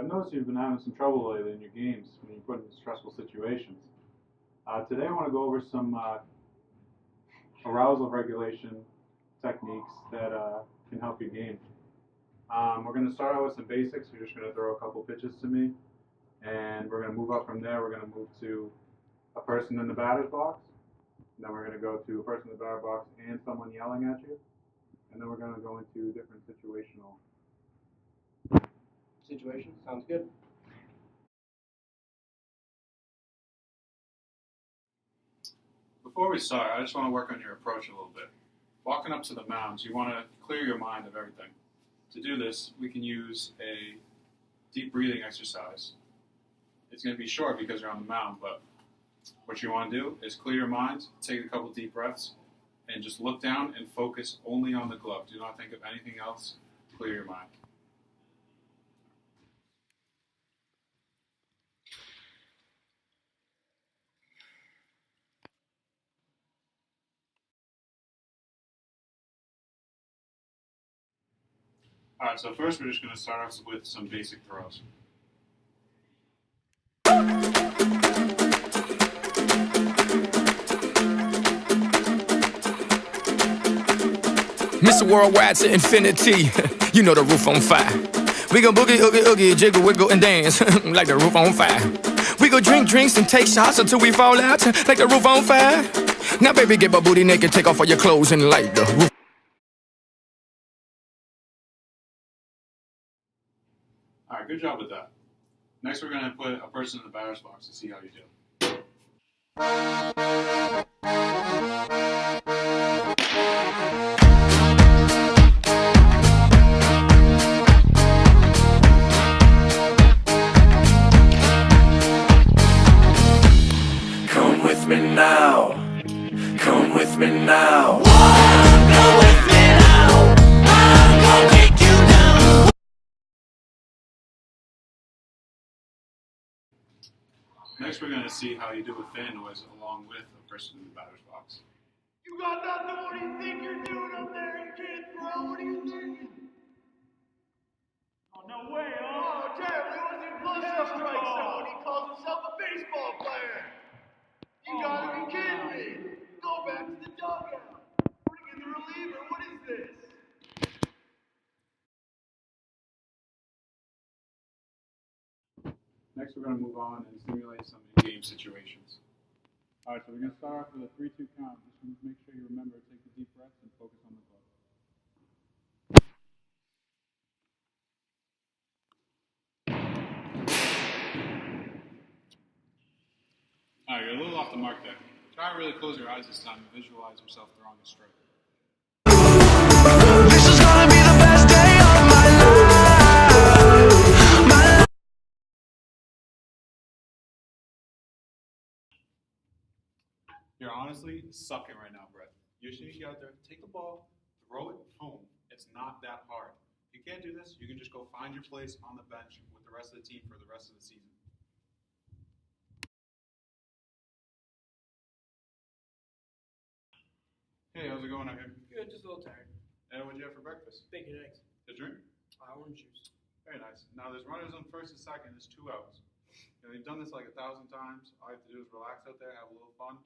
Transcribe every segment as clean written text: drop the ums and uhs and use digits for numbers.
I've noticed you've been having some trouble lately in your games when you're put in stressful situations. Today I want to go over some arousal regulation techniques that can help your game. We're going to start out with some basics. You're just going to throw a couple pitches to me, and we're going to move up from there. We're going to move to a person in the batter's box. And then we're going to go to a person in the batter box and someone yelling at you. And then we're going to go into different situational. Situation sounds good. Before we start, I just want to work on your approach a little bit. Walking up to the mounds, you want to clear your mind of everything. To do this, we can use a deep breathing exercise. It's going to be short because you're on the mound, but what you want to do is clear your mind, take a couple deep breaths, and just look down and focus only on the glove. Do not think of anything else. Clear your mind. Alright, so first we're just going to start off with some basic throws. Mr. Worldwide to infinity, you know the roof on fire. We gon' boogie, oogie, oogie, jiggle, wiggle, and dance like the roof on fire. We go drink drinks and take shots until we fall out like the roof on fire. Now baby, get my booty naked, take off all your clothes and light the roof. Alright, good job with that. Next we're going to put a person in the batter's box to see how you do. Come with me now, come with me now. Come with me now, I'm gonna take you down. Next we're going to see how you do with fan noise along with a person in the batter's box. You got nothing, what do you think you're doing up there? You can't throw, what are you thinking? Oh, no way, oh, terrible, he wasn't even close enough to strike someone, he calls himself a baseball player. You gotta be kidding me. Go back to the dugout. Bring in the reliever, what is this? Next we're going to move on and simulate some in-game situations. Alright, so we're going to start off with a 3-2 count. Just make sure you remember to take the deep breaths and focus on the glove. Alright, you're a little off the mark there. Try to really close your eyes this time and visualize yourself throwing a strike. This is gonna be the best day of my life. You're honestly sucking right now, Brett. You just need to get out there, take the ball, throw it home. It's not that hard. If you can't do this, you can just go find your place on the bench with the rest of the team for the rest of the season. Hey, how's it going out here? Good, just a little tired. And what'd you have for breakfast? Bacon and eggs. A drink? Orange juice. Very nice. Now there's runners on first and second. There's 2 outs. You've done this like 1,000 times. All you have to do is relax out there, have a little fun.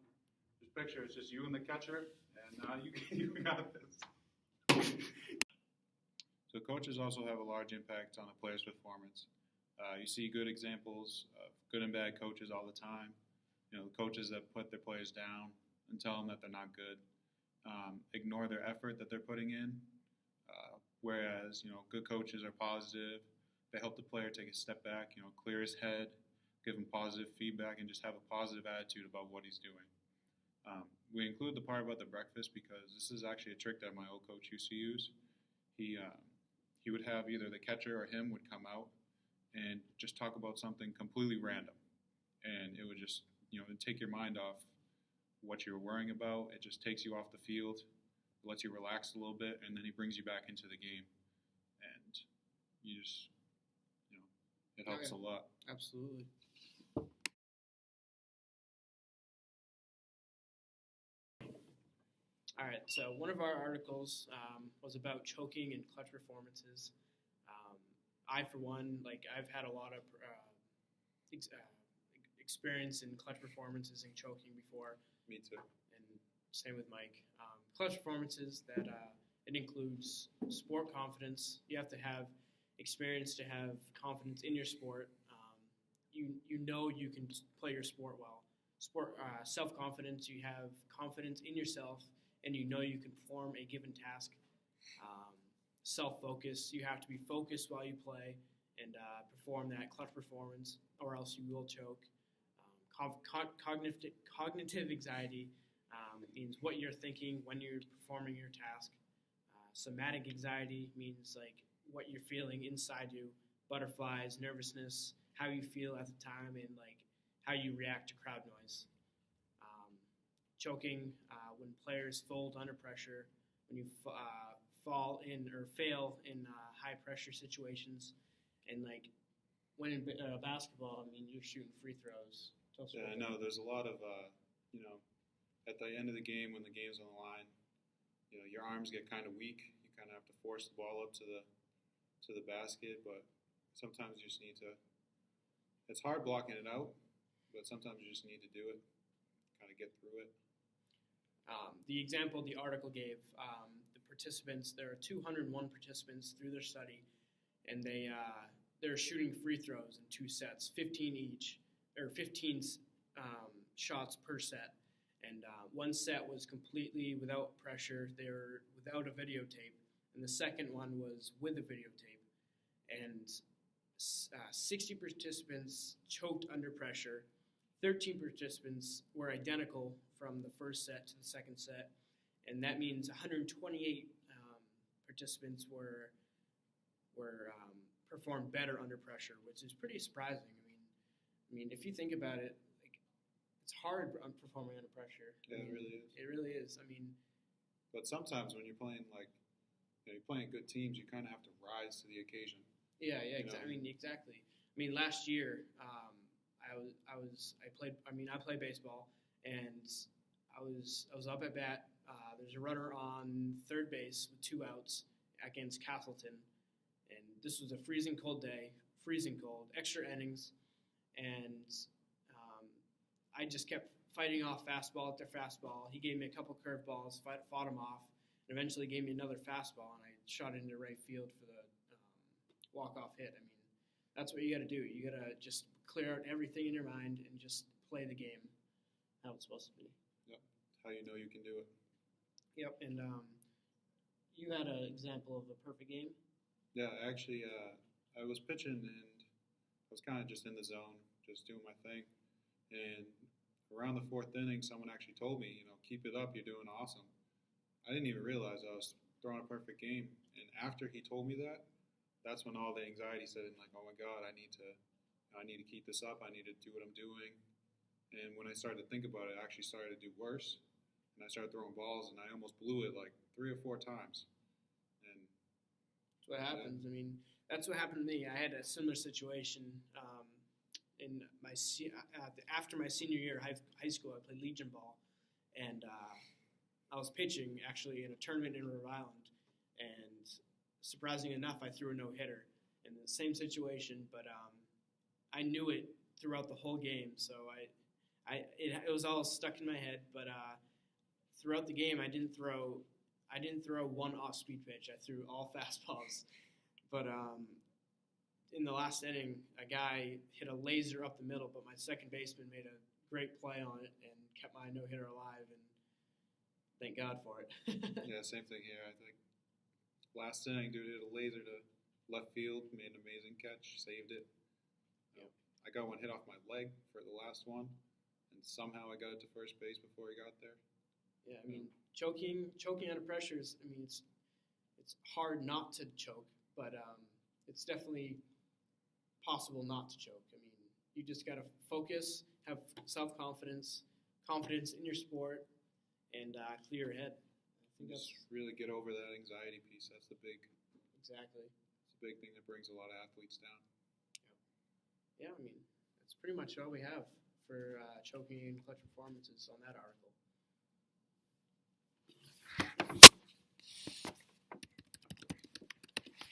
Just picture it's just you and the catcher, and you got this. So coaches also have a large impact on a player's performance. You see good examples of good and bad coaches all the time. Coaches that put their players down and tell them that they're not good. Ignore their effort that they're putting in. Whereas, good coaches are positive. They help the player take a step back, clear his head, give him positive feedback, and just have a positive attitude about what he's doing. We include the part about the breakfast because this is actually a trick that my old coach used to use. He would have either the catcher or him would come out and just talk about something completely random. And it would just, it'd take your mind off what you're worrying about. It just takes you off the field, lets you relax a little bit, and then he brings you back into the game. And you just, it helps a lot. Absolutely. All right, so one of our articles was about choking and clutch performances. I, for one, like I've had a lot of experience in clutch performances and choking before. Me too. And same with Mike. Clutch performances that it includes sport confidence. You have to have experience to have confidence in your sport. You know you can play your sport well. Self-confidence, you have confidence in yourself, and you know you can perform a given task. Self-focus, you have to be focused while you play and perform that clutch performance, or else you will choke. Cognitive anxiety means what you're thinking when you're performing your task. Somatic anxiety means like what you're feeling inside you, butterflies, nervousness, how you feel at the time, and like how you react to crowd noise. Choking, when players fold under pressure, when you fall in or fail in high pressure situations, and like when in basketball, I mean you're shooting free throws. Yeah, I know. There's a lot of at the end of the game when the game's on the line, your arms get kind of weak. You kind of have to force the ball up to the basket, but sometimes you just need to. It's hard blocking it out, but sometimes you just need to do it, kind of get through it. The example the article gave, the participants, there are 201 participants through their study, and they're shooting free throws in 2 sets, 15 each, or 15 shots per set. And one set was completely without pressure. They were without a videotape. And the second one was with a videotape. And 60 participants choked under pressure. 13 participants were identical from the first set to the second set. And that means 128 participants were performed better under pressure, which is pretty surprising. I mean, if you think about it, like it's hard performing under pressure. Yeah, it really is. It really is. I mean, but sometimes when you're playing you're playing good teams, you kind of have to rise to the occasion. Yeah, exactly. I mean, exactly. I mean, last year, I played baseball, and I was up at bat. There's a runner on third base with 2 outs against Castleton, and this was a freezing cold day, extra innings, and I just kept fighting off fastball after fastball. He gave me a couple curveballs, fought him off, and eventually gave me another fastball, and I shot it into right field for the walk-off hit. I mean, that's what you got to do. You got to just clear out everything in your mind and just play the game how it's supposed to be. Yep, how you know you can do it. Yep, and you had an example of a perfect game? Yeah, actually, I was pitching and I was kind of just in the zone, just doing my thing. And around the 4th inning, someone actually told me, keep it up, you're doing awesome. I didn't even realize I was throwing a perfect game. And after he told me that, that's when all the anxiety set in, like, oh my God, I need to keep this up. I need to do what I'm doing. And when I started to think about it, I actually started to do worse. And I started throwing balls, and I almost blew it like 3 or 4 times. And that's what happens. I mean, that's what happened to me. I had a similar situation in after my senior year of high school. I played Legion ball, and I was pitching actually in a tournament in Rhode Island, and surprisingly enough, I threw a no-hitter in the same situation, but I knew it throughout the whole game, so it was all stuck in my head. But throughout the game, I didn't throw one off-speed pitch. I threw all fastballs. But in the last inning, a guy hit a laser up the middle, but my second baseman made a great play on it and kept my no-hitter alive, and thank God for it. Yeah, same thing here. I think last inning, dude hit a laser to left field, made an amazing catch, saved it. Yep. I got one hit off my leg for the last one, and somehow I got it to first base before he got there. Yeah, I mean, choking under pressure is, I mean, it's hard not to choke, but it's definitely possible not to choke. I mean, you just got to focus, have self-confidence, confidence in your sport, and clear your head. I think Just really get over that anxiety piece. That's the big thing that brings a lot of athletes down. Yeah, I mean, that's pretty much all we have for choking and clutch performances on that article.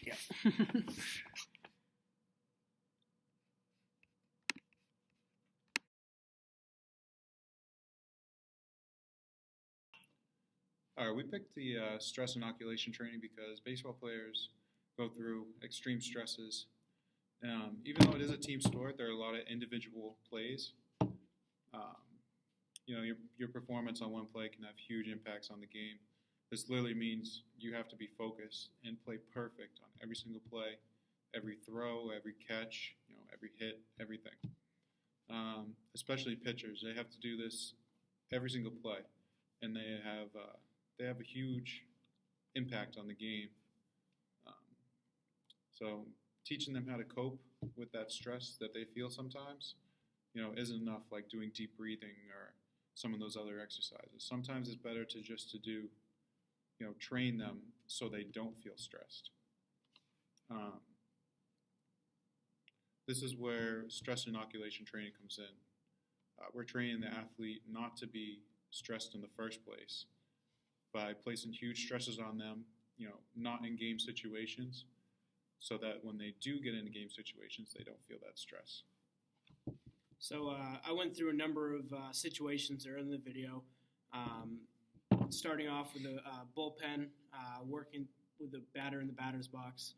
Yeah. All right, we picked the stress inoculation training because baseball players go through extreme stresses. Even though it is a team sport, there are a lot of individual plays. Your performance on one play can have huge impacts on the game. This literally means you have to be focused and play perfect on every single play, every throw, every catch, every hit, everything. Especially pitchers, they have to do this every single play, and they have a huge impact on the game. So teaching them how to cope with that stress that they feel sometimes, isn't enough like doing deep breathing or some of those other exercises. Sometimes it's better to do, train them so they don't feel stressed. This is where stress inoculation training comes in. We're training the athlete not to be stressed in the first place by placing huge stresses on them, not in game situations, so that when they do get into game situations, they don't feel that stress. So I went through a number of situations there in the video, starting off with a bullpen, working with the batter in the batter's box,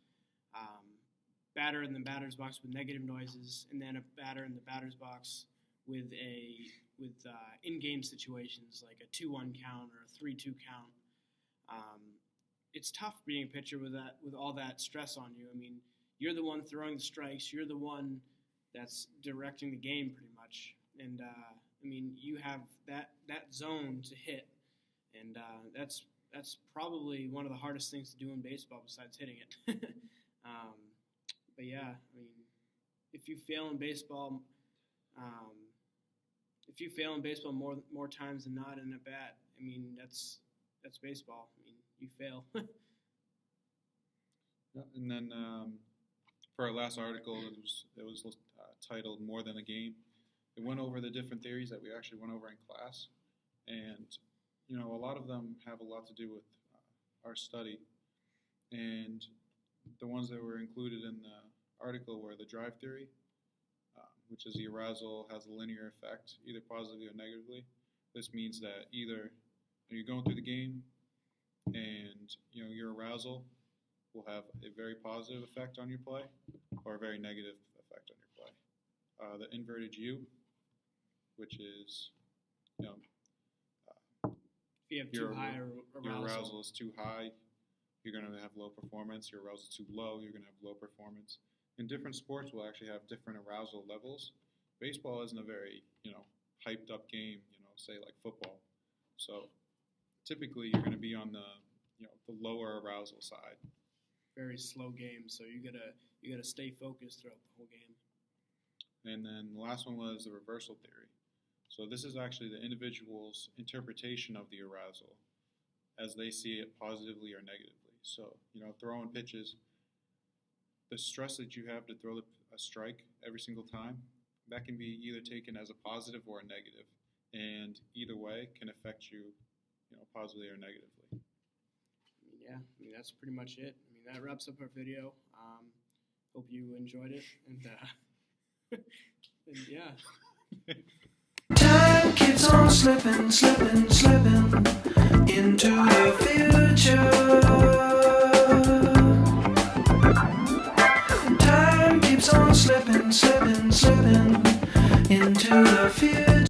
batter in the batter's box with negative noises, and then a batter in the batter's box with in-game situations like a 2-1 count or a 3-2 count. It's tough being a pitcher with all that stress on you. I mean, you're the one throwing the strikes. You're the one that's directing the game pretty much. And, you have that zone to hit. And that's probably one of the hardest things to do in baseball besides hitting it. But, yeah, if you fail in baseball more times than not in a bat, that's baseball. You fail. Yeah, and then for our last article, it was titled "More Than a Game." It went over the different theories that we actually went over in class, and a lot of them have a lot to do with our study. And the ones that were included in the article were the drive theory, which is the arousal has a linear effect, either positively or negatively. This means that either you're going through the game, and your arousal will have a very positive effect on your play or a very negative effect on your play. The inverted U, which is if you have too high arousal. Your arousal is too high, you're going to have low performance. Your arousal is too low, you're going to have low performance. And different sports will actually have different arousal levels. Baseball isn't a very hyped up game, say like football. So typically you're going to be on the lower arousal side. Very slow game, so you gotta stay focused throughout the whole game. And then the last one was the reversal theory. So this is actually the individual's interpretation of the arousal as they see it positively or negatively. So throwing pitches, the stress that you have to throw a strike every single time, that can be either taken as a positive or a negative, and either way can affect you positively or negatively. Yeah, that's pretty much it. That wraps up our video. Hope you enjoyed it, and yeah. Time keeps on slipping into the future.